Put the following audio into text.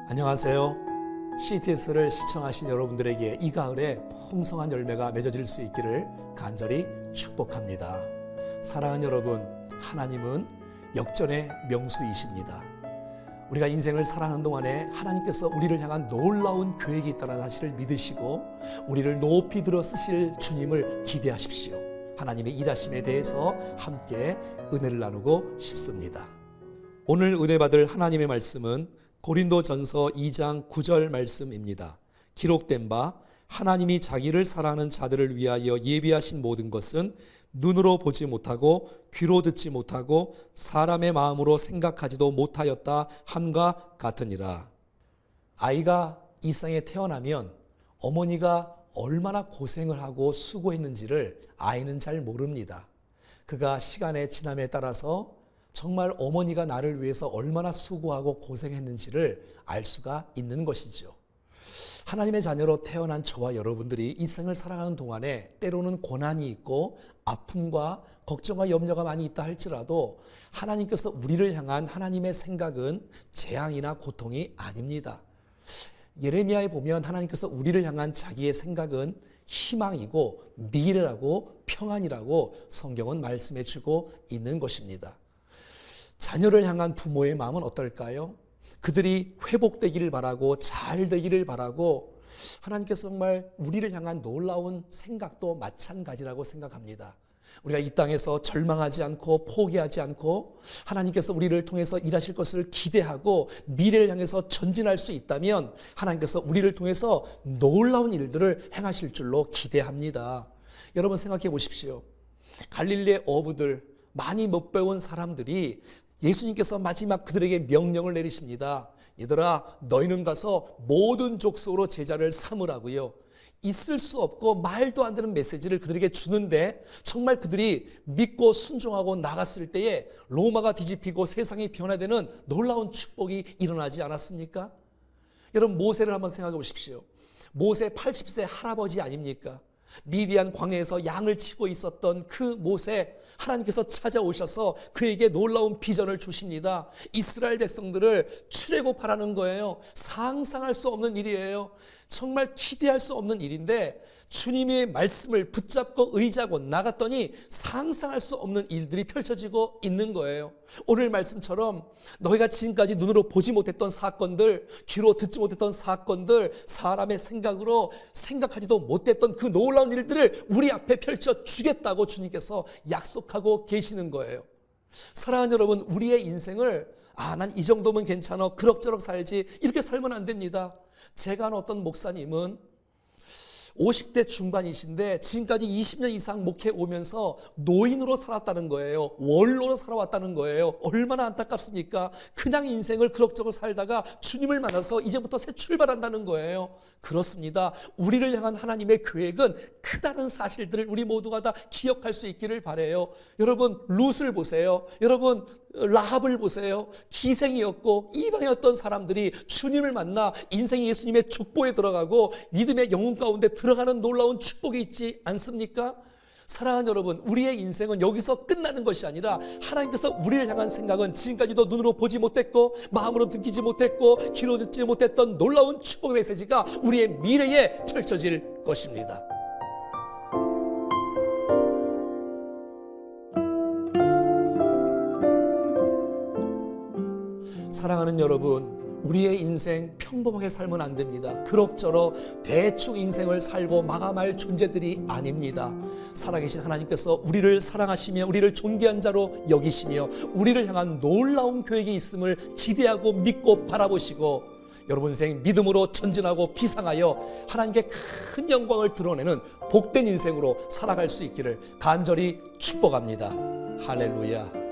안녕하세요. CTS를 시청하신 여러분들에게 이 가을에 풍성한 열매가 맺어질 수 있기를 간절히 축복합니다. 사랑하는 여러분, 하나님은 역전의 명수이십니다. 우리가 인생을 살아가는 동안에 하나님께서 우리를 향한 놀라운 계획이 있다는 사실을 믿으시고 우리를 높이 들어 쓰실 주님을 기대하십시오. 하나님의 일하심에 대해서 함께 은혜를 나누고 싶습니다. 오늘 은혜 받을 하나님의 말씀은 고린도전서 2장 9절 말씀입니다. 기록된 바 하나님이 자기를 사랑하는 자들을 위하여 예비하신 모든 것은 눈으로 보지 못하고 귀로 듣지 못하고 사람의 마음으로 생각하지도 못하였다 함과 같으니라. 아이가 이 세상에 태어나면 어머니가 얼마나 고생을 하고 수고했는지를 아이는 잘 모릅니다. 그가 시간의 지남에 따라서 정말 어머니가 나를 위해서 얼마나 수고하고 고생했는지를 알 수가 있는 것이죠. 하나님의 자녀로 태어난 저와 여러분들이 이 생을 살아가는 동안에 때로는 고난이 있고 아픔과 걱정과 염려가 많이 있다 할지라도 하나님께서 우리를 향한 하나님의 생각은 재앙이나 고통이 아닙니다. 예레미야에 보면 하나님께서 우리를 향한 자기의 생각은 희망이고 미래라고 평안이라고 성경은 말씀해 주고 있는 것입니다. 자녀를 향한 부모의 마음은 어떨까요? 그들이 회복되기를 바라고 잘 되기를 바라고 하나님께서 정말 우리를 향한 놀라운 생각도 마찬가지라고 생각합니다. 우리가 이 땅에서 절망하지 않고 포기하지 않고 하나님께서 우리를 통해서 일하실 것을 기대하고 미래를 향해서 전진할 수 있다면 하나님께서 우리를 통해서 놀라운 일들을 행하실 줄로 기대합니다. 여러분 생각해 보십시오. 갈릴리의 어부들, 많이 못 배운 사람들이 예수님께서 마지막 그들에게 명령을 내리십니다. 얘들아, 너희는 가서 모든 족속으로 제자를 삼으라고요. 있을 수 없고 말도 안 되는 메시지를 그들에게 주는데 정말 그들이 믿고 순종하고 나갔을 때에 로마가 뒤집히고 세상이 변화되는 놀라운 축복이 일어나지 않았습니까? 여러분 모세를 한번 생각해 보십시오. 모세 80세 할아버지 아닙니까? 미디안 광야에서 양을 치고 있었던 그 모세, 하나님께서 찾아오셔서 그에게 놀라운 비전을 주십니다. 이스라엘 백성들을 출애굽하라는 거예요. 상상할 수 없는 일이에요. 정말 기대할 수 없는 일인데 주님의 말씀을 붙잡고 의지하고 나갔더니 상상할 수 없는 일들이 펼쳐지고 있는 거예요. 오늘 말씀처럼 너희가 지금까지 눈으로 보지 못했던 사건들, 귀로 듣지 못했던 사건들, 사람의 생각으로 생각하지도 못했던 그 놀라운 일들을 우리 앞에 펼쳐주겠다고 주님께서 약속하고 계시는 거예요. 사랑하는 여러분, 우리의 인생을 난 이 정도면 괜찮아, 그럭저럭 살지, 이렇게 살면 안 됩니다. 제가 아는 어떤 목사님은 50대 중반이신데 지금까지 20년 이상 목회 오면서 노인으로 살았다는 거예요. 원로로 살아왔다는 거예요. 얼마나 안타깝습니까? 그냥 인생을 그럭저럭 살다가 주님을 만나서 이제부터 새 출발한다는 거예요. 그렇습니다. 우리를 향한 하나님의 계획은 크다는 사실들을 우리 모두가 다 기억할 수 있기를 바라요. 여러분 룻을 보세요. 여러분 라합을 보세요. 기생이었고 이방이었던 사람들이 주님을 만나 인생이 예수님의 족보에 들어가고 믿음의 영혼 가운데 들어가는 놀라운 축복이 있지 않습니까? 사랑하는 여러분, 우리의 인생은 여기서 끝나는 것이 아니라 하나님께서 우리를 향한 생각은 지금까지도 눈으로 보지 못했고 마음으로 느끼지 못했고 귀로 듣지 못했던 놀라운 축복의 메시지가 우리의 미래에 펼쳐질 것입니다. 사랑하는 여러분, 우리의 인생 평범하게 살면 안 됩니다. 그럭저럭 대충 인생을 살고 마감할 존재들이 아닙니다. 살아계신 하나님께서 우리를 사랑하시며 우리를 존귀한 자로 여기시며 우리를 향한 놀라운 계획이 있음을 기대하고 믿고 바라보시고 여러분 인생 믿음으로 전진하고 비상하여 하나님께 큰 영광을 드러내는 복된 인생으로 살아갈 수 있기를 간절히 축복합니다. 할렐루야.